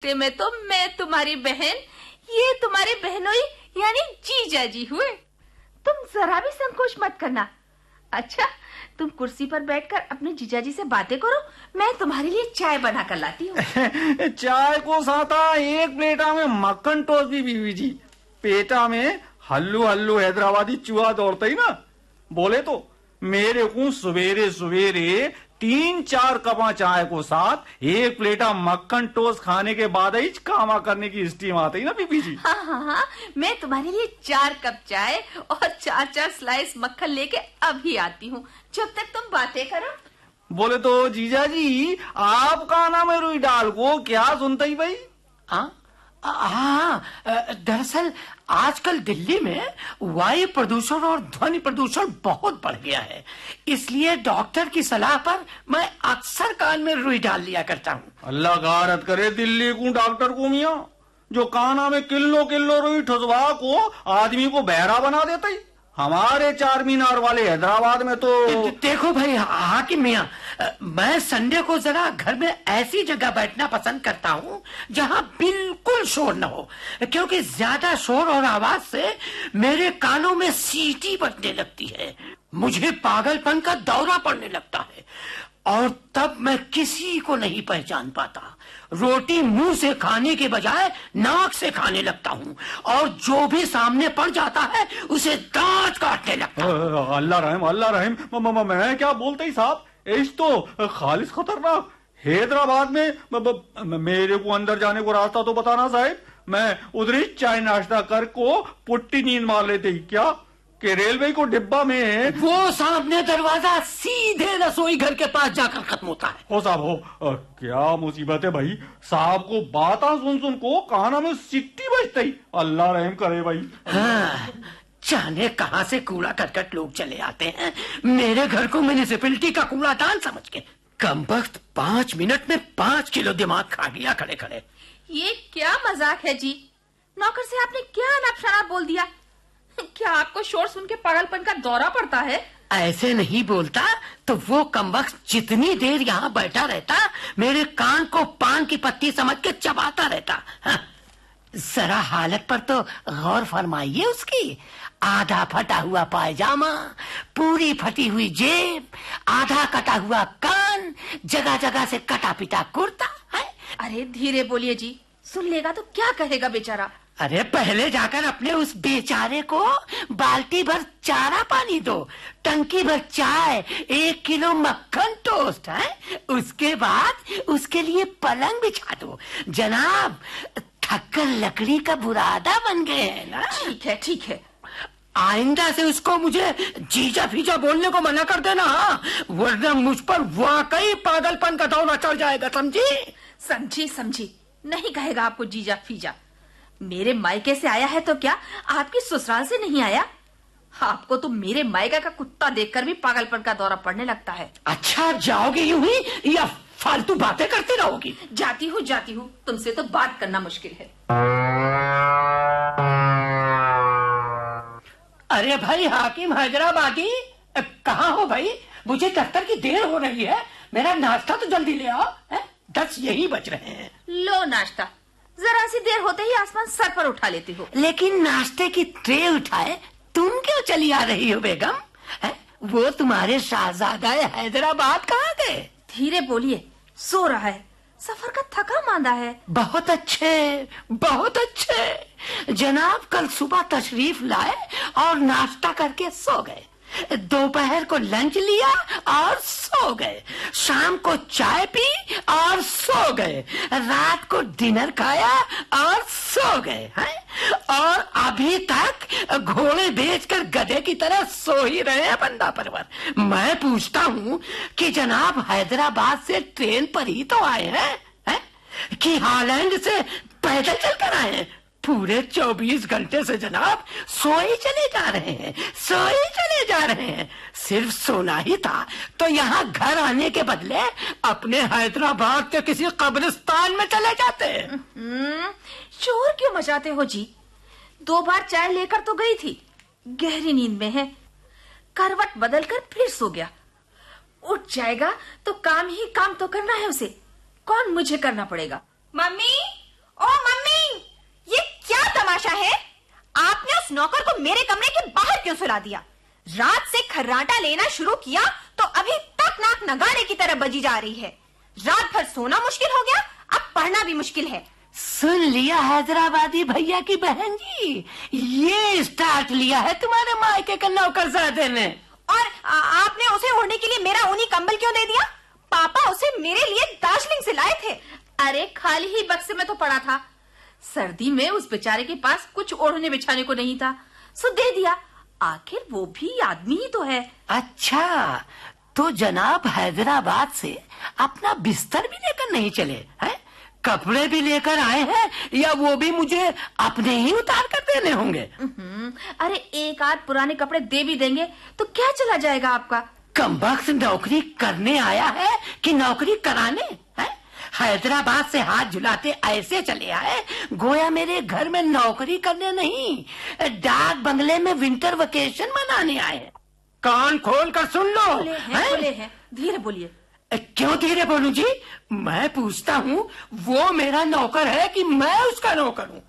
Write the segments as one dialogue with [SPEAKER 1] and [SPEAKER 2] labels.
[SPEAKER 1] ते में तो मैं तुम्हारी बहन, ये तुम्हारे बहनोई यानी जीजा जी हुए। तुम जरा भी संकोच मत करना। अच्छा, तुम कुर्सी पर बैठकर अपने जीजा जी से बातें करो, मैं तुम्हारे लिए चाय बना कर लाती हूँ।
[SPEAKER 2] चाय को साथा एक प्लेटा में मक्खन टोस्ट भी बीवी जी। पेटा में हल्लू हल्लू हैदराबादी चूहा दौड़ता ही ना। बोले तो मेरे को सवेरे सवेरे 3-4 कपा चाय को साथ एक प्लेटा मक्खन टोस्ट खाने के बाद ही कामा करने की स्टीम आती ना बीबी जी।
[SPEAKER 1] हाँ, मैं तुम्हारे लिए 4 कप चाय और 4-4 स्लाइस मक्खन लेके अभी आती हूँ, जब तक तुम बातें करो।
[SPEAKER 2] बोले तो जीजा जी, आपका नाम है रुई डाल को क्या सुनते ही भाई?
[SPEAKER 3] हाँ, दरअसल आजकल दिल्ली में वायु प्रदूषण और ध्वनि प्रदूषण बहुत बढ़ गया है, इसलिए डॉक्टर की सलाह पर मैं अक्सर कान में रुई डाल लिया करता हूँ।
[SPEAKER 2] अल्लाह गारत करे दिल्ली को डॉक्टर को मियाँ, जो काना में किलो किलो रुई ठुसवा को आदमी को बहरा बना देता ही। हमारे 4 मीनार वाले हैदराबाद में तो
[SPEAKER 3] देखो भाई हाकिम मियाँ, मैं संडे को जरा घर में ऐसी जगह बैठना पसंद करता हूँ जहाँ बिल्कुल शोर न हो, क्योंकि ज्यादा शोर और आवाज से मेरे कानों में सीटी बजने लगती है, मुझे पागलपन का दौरा पड़ने लगता है और तब मैं किसी को नहीं पहचान पाता। रोटी मुंह से खाने के बजाय नाक से खाने लगता हूँ और जो भी सामने पड़ जाता है उसे दांत काटने लगता हूँ।
[SPEAKER 2] अल्लाह रहम। मैं क्या बोलते ही साहब, इस तो खालिस खतरनाक। हैदराबाद में मेरे को अंदर जाने को रास्ता तो बताना साहब, मैं उधर ही चाय नाश्ता कर को पुट्टी नींद मार लेते ही क्या कि रेलवे को डिब्बा में
[SPEAKER 3] वो सामने दरवाजा सीधे रसोई घर के पास जाकर खत्म होता है।
[SPEAKER 2] हो साहब हो, क्या मुसीबत है भाई, साहब को बाता सुन सुन को काना में सिट्टी बजती ही। अल्लाह रहम करे भाई।
[SPEAKER 3] हाँ, जाने कहाँ से कूड़ा करकट लोग चले आते हैं मेरे घर को म्युनिसिपैलिटी का कूड़ादान समझ के। कमबख्त 5 मिनट में 5 किलो दिमाग खा गया खड़े खड़े।
[SPEAKER 1] ये क्या मजाक है जी, नौकर से आपने क्या अनपशना बोल दिया? क्या आपको शोर सुन के पागलपन का दौरा पड़ता है?
[SPEAKER 3] ऐसे नहीं बोलता तो वो कमबख्त जितनी देर यहाँ बैठा रहता मेरे कान को पान की पत्ती समझ के चबाता रहता। हाँ, जरा हालत पर तो गौर फरमाइए उसकी। आधा फटा हुआ पायजामा, पूरी फटी हुई जेब, आधा कटा हुआ कान, जगह जगह से कटा पिटा कुर्ता है।
[SPEAKER 1] अरे धीरे बोलिए जी, सुन लेगा तो क्या कहेगा बेचारा?
[SPEAKER 3] अरे पहले जाकर अपने उस बेचारे को बाल्टी भर चारा पानी दो, टंकी भर चाय, 1 किलो मक्खन टोस्ट है, उसके बाद उसके लिए पलंग बिछा दो। जनाब थक्कर लकड़ी का बुरादा बन गए हैं ना।
[SPEAKER 1] ठीक है।
[SPEAKER 3] आइंदा से उसको मुझे जीजा फीजा बोलने को मना कर देना, वरना मुझ पर वाकई पागलपन का दौरा चढ़ जाएगा, समझी? समझी नहीं कहेगा आपको जीजा फीजा। मेरे मायके से आया है तो क्या आपकी ससुराल से नहीं आया? आपको तो मेरे मायका का कुत्ता देखकर भी पागलपन का दौरा पड़ने लगता है। अच्छा, जाओगी यूं ही या फालतू बातें करती रहोगी?
[SPEAKER 1] जाती हूँ, तुमसे तो बात करना मुश्किल है।
[SPEAKER 3] अरे भाई हाकिम हैदराबादी, कहाँ हो भाई? मुझे दफ्तर की देर हो रही है, मेरा नाश्ता तो जल्दी ले आओ। 10 यही बज रहे हैं।
[SPEAKER 1] लो नाश्ता, जरा सी देर होते ही आसमान सर पर उठा लेती हो।
[SPEAKER 3] लेकिन नाश्ते की ट्रे उठाए तुम क्यों चली आ रही हो बेगम? वो तुम्हारे शहजादा हैदराबाद कहाँ गए?
[SPEAKER 1] धीरे बोलिए, सो रहा है, सफर का थका मांदा है।
[SPEAKER 3] बहुत अच्छे। जनाब कल सुबह तशरीफ लाए और नाश्ता करके सो गए, दोपहर को लंच लिया और सो गए, शाम को चाय पी और सो गए, रात को डिनर खाया और सो गए हैं, और अभी तक घोड़े बेचकर गधे की तरह सो ही रहे हैं बंदा परवर। मैं पूछता हूँ कि जनाब हैदराबाद से ट्रेन पर ही तो आए हैं कि हॉलैंड से पैदल चलकर आए हैं? पूरे 24 घंटे से जनाब सोए चले जा रहे हैं। सिर्फ सोना ही था तो यहाँ घर आने के बदले अपने हैदराबाद के किसी कब्रिस्तान में चले जाते।
[SPEAKER 1] शोर क्यों मचाते हो जी? 2 बार चाय लेकर तो गई थी, गहरी नींद में है, करवट बदलकर फिर सो गया। उठ जाएगा तो काम ही काम तो करना है उसे, कौन मुझे करना पड़ेगा। मम्मी
[SPEAKER 4] नौकर को मेरे कमरे के बाहर क्यों सुला दिया? रात से खर्राटा लेना शुरू किया तो अभी तक नाक नगाड़े की तरह बजी जा रही है। रात भर सोना मुश्किल हो गया, अब पढ़ना भी मुश्किल है।
[SPEAKER 3] सुन लिया हैदराबादी भैया की बहन जी, ये स्टार्ट लिया है तुम्हारे मायके का नौकरजादे ने।
[SPEAKER 4] और आपने उसे ओढ़ने के लिए मेरा ऊनी कंबल क्यों दे दिया? पापा उसे मेरे लिए दार्जिलिंग से लाए थे।
[SPEAKER 1] अरे खाली ही बक्से में तो पड़ा था। सर्दी में उस बेचारे के पास कुछ ओढ़ने बिछाने को नहीं था, सो दे दिया। आखिर वो भी आदमी ही तो है।
[SPEAKER 3] अच्छा, तो जनाब हैदराबाद से अपना बिस्तर भी लेकर नहीं चले हैं? कपड़े भी लेकर आए हैं या वो भी मुझे अपने ही उतार कर देने होंगे?
[SPEAKER 1] अरे एक आध पुराने कपड़े दे भी देंगे तो क्या चला जाएगा आपका?
[SPEAKER 3] कमबख्त नौकरी करने आया है कि नौकरी कराने है? हैदराबाद से हाथ झुलाते ऐसे चले आए गोया मेरे घर में नौकरी करने नहीं, डाक बंगले में विंटर वेकेशन मनाने आए। कान खोल कर सुन लो।
[SPEAKER 1] बोले हैं, धीरे बोलिए।
[SPEAKER 3] क्यों धीरे बोलूं जी? मैं पूछता हूँ, वो मेरा नौकर है कि मैं उसका नौकर हूँ?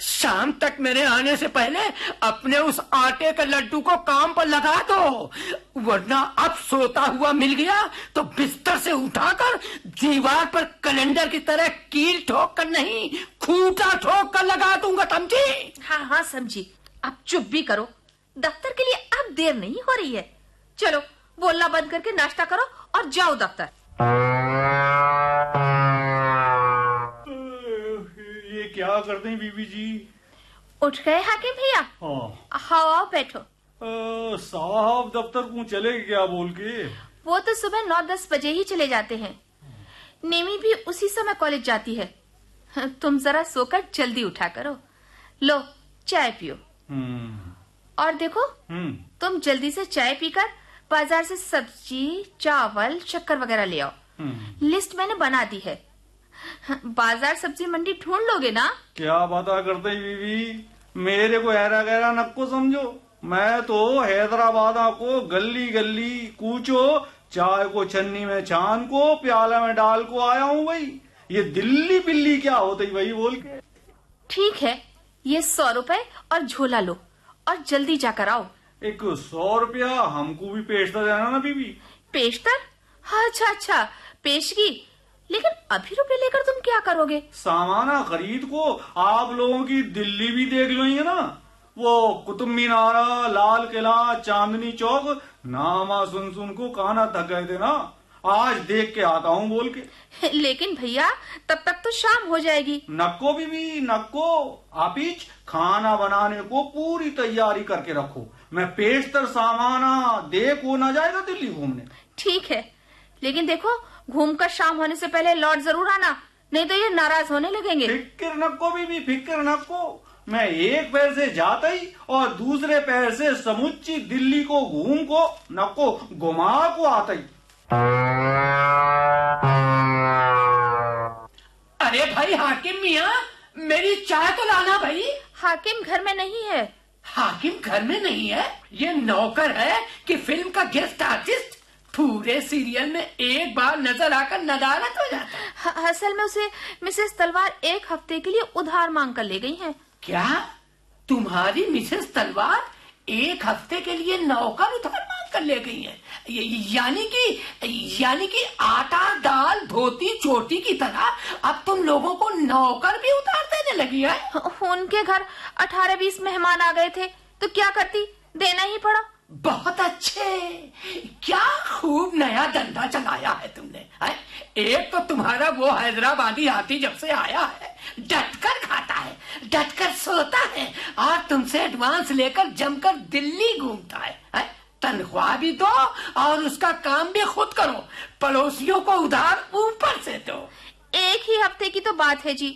[SPEAKER 3] शाम तक मेरे आने से पहले अपने उस आटे के लड्डू को काम पर लगा दो, वरना अब सोता हुआ मिल गया तो बिस्तर से उठाकर दीवार पर कैलेंडर की तरह कील ठोक कर नहीं, खूंटा ठोक कर लगा दूंगा, समझी?
[SPEAKER 1] हाँ हाँ समझी। अब चुप भी करो, दफ्तर के लिए अब देर नहीं हो रही है। चलो बोलना बंद करके नाश्ता करो और जाओ दफ्तर।
[SPEAKER 2] ये क्या करते हैं बीबी जी?
[SPEAKER 1] उठ गए हाकिम भैया?
[SPEAKER 2] हाँ।
[SPEAKER 1] आओ बैठो।
[SPEAKER 2] साहब दफ्तर को चले क्या बोल के?
[SPEAKER 1] वो तो सुबह 9-10 बजे ही चले जाते हैं। नेमी भी उसी समय कॉलेज जाती है। तुम जरा सोकर जल्दी उठा करो। लो चाय पियो। और देखो, तुम जल्दी से चाय पीकर बाजार से सब्जी, चावल, शक्कर वगैरह ले आओ। लिस्ट मैंने बना दी है। बाजार सब्जी मंडी ढूंढ लोगे ना?
[SPEAKER 2] क्या बात करते हैं बीबी, मेरे को हैरा गहरा नक्को समझो। मैं तो हैदराबाद को गली गली कूचो, चाय को छन्नी में छान को प्याला में डाल को आया हूँ भाई। ये दिल्ली बिल्ली क्या होती भाई बोल के। ठीक
[SPEAKER 1] है, ये 100 रुपए और झोला लो और जल्दी जाकर आओ।
[SPEAKER 2] एक 100 रुपया हमको भी पेशतर जाना ना बीबी।
[SPEAKER 1] पेशतर? अच्छा, पेशगी। लेकिन अभी रुपए लेकर तुम क्या करोगे?
[SPEAKER 2] सामाना खरीद को आप लोगों की दिल्ली भी देख लो ना। वो कुतुब मीनारा, लाल किला, चांदनी चौक, नामा सुन को काना थक गए थे ना। आज देख के आता हूँ बोल के।
[SPEAKER 1] लेकिन भैया तब तक तो शाम हो जाएगी।
[SPEAKER 2] नक्को बीबी नक्को, आपिच खाना बनाने को पूरी तैयारी करके रखो। मैं पेशतर सामाना देखो ना जाएगा दिल्ली घूमने।
[SPEAKER 1] ठीक है, लेकिन देखो घूमकर शाम होने से पहले लौट जरूर आना, नहीं तो ये नाराज होने लगेंगे।
[SPEAKER 2] फिक्र नको बीबी, फिक्र नको। मैं एक पैर से जाता ही और दूसरे पैर से समुच्ची दिल्ली को घूम को नको घुमा को आता ही।
[SPEAKER 3] अरे भाई हाकिम मियाँ, मेरी चाय तो लाना भाई।
[SPEAKER 1] हाकिम घर में नहीं है।
[SPEAKER 3] हाकिम घर में नहीं है? ये नौकर है कि फिल्म का गेस्ट आर्टिस्ट? पूरे सीरियल में एक बार नजर आकर नदारत हो जाता है।
[SPEAKER 1] असल में उसे मिसेस तलवार 1 हफ्ते के लिए उधार मांग कर ले गई हैं।
[SPEAKER 3] क्या तुम्हारी मिसेस तलवार 1 हफ्ते के लिए नौकर उधार मांग कर ले गई है? यानी कि आटा दाल धोती चोटी की तरह अब तुम लोगों को नौकर भी उधार देने लगी है?
[SPEAKER 1] उनके घर 18-20 मेहमान आ गए थे तो क्या करती, देना ही पड़ा।
[SPEAKER 3] बहुत अच्छे, क्या खूब नया धंधा चलाया है तुमने है? एक तो तुम्हारा वो हैदराबादी हाथी जब से आया है डटकर खाता है, डटकर सोता है और तुमसे एडवांस लेकर जमकर दिल्ली घूमता है? तनख्वाह भी दो और उसका काम भी खुद करो, पड़ोसियों को उधार ऊपर से दो।
[SPEAKER 1] 1 ही हफ्ते की तो बात है जी,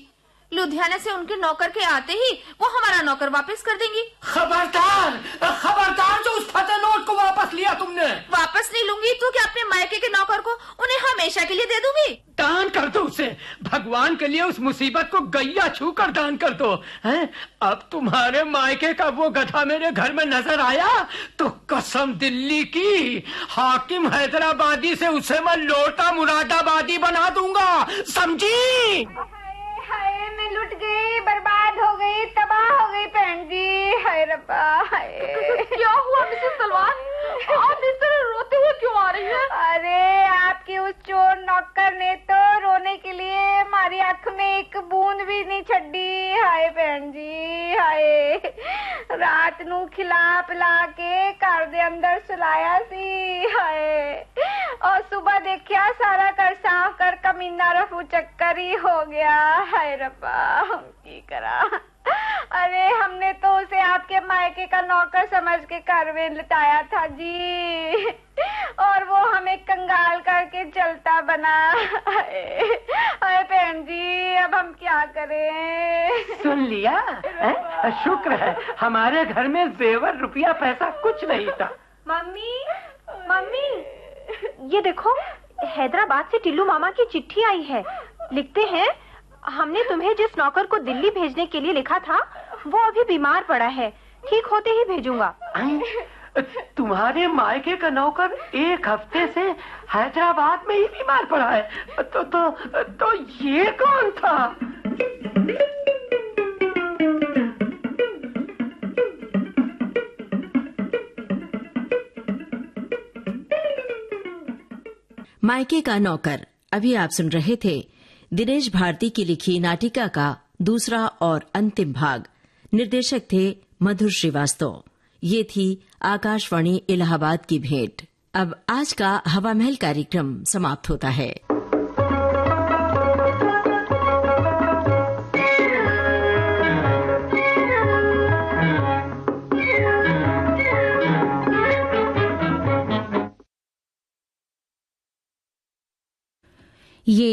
[SPEAKER 1] लुधियाना से उनके नौकर के आते ही वो हमारा नौकर वापस कर देंगी।
[SPEAKER 3] खबरदार, खबरदार जो उस फटे नोट को वापस लिया तुमने।
[SPEAKER 1] वापस नहीं लूंगी तो क्या अपने मायके के नौकर को उन्हें हमेशा के लिए दे दूंगी?
[SPEAKER 3] दान कर दो उसे, भगवान के लिए उस मुसीबत को गैया छू कर दान कर दो। हैं? अब तुम्हारे मायके का वो गधा मेरे घर में नजर आया तो कसम दिल्ली की, हाकिम हैदराबादी से उसे मैं लोटा मुरादाबादी बना दूंगा, समझी?
[SPEAKER 5] मैं लुट गई, बर्बाद हो गई, तबाह हो गई बहन जी।
[SPEAKER 1] मिसेस सलमान, आप इस तरह रोते हुए क्यों आ रही हैं?
[SPEAKER 5] अरे आपके उस चोर नौकर ने तो रोने के लिए हमारी आंख में एक बूंद भी नहीं छड़ी। हाय बहन जी हाय, रात नू खिला पिला के घर दे अंदर सुलाया सी। हाय, और सुबह देखिया सारा घर साफ कर कमीना रफू चक्कर ही हो गया। हाय रब्बा, की करा। अरे हमने तो उसे आपके मायके का नौकर समझ के घर में लटाया था जी, और वो हमें कंगाल करके चलता बना। अरे बहन जी, अब हम क्या करें?
[SPEAKER 3] सुन लिया? शुक्र है हमारे घर में जेवर रुपया पैसा कुछ नहीं था।
[SPEAKER 4] मम्मी, मम्मी, ये देखो, हैदराबाद से टिल्लू मामा की चिट्ठी आई है। लिखते हैं, हमने तुम्हें जिस नौकर को दिल्ली भेजने के लिए लिखा था वो अभी बीमार पड़ा है, ठीक होते ही भेजूंगा।
[SPEAKER 3] तुम्हारे मायके का नौकर एक हफ्ते से हैदराबाद में ही बीमार पड़ा है। तो ये कौन था?
[SPEAKER 6] मायके का नौकर। अभी आप सुन रहे थे दिनेश भारती की लिखी नाटिका का दूसरा और अंतिम भाग। निर्देशक थे मधुर श्रीवास्तव। ये थी आकाशवाणी इलाहाबाद की भेंट। अब आज का हवा महल कार्यक्रम समाप्त होता है।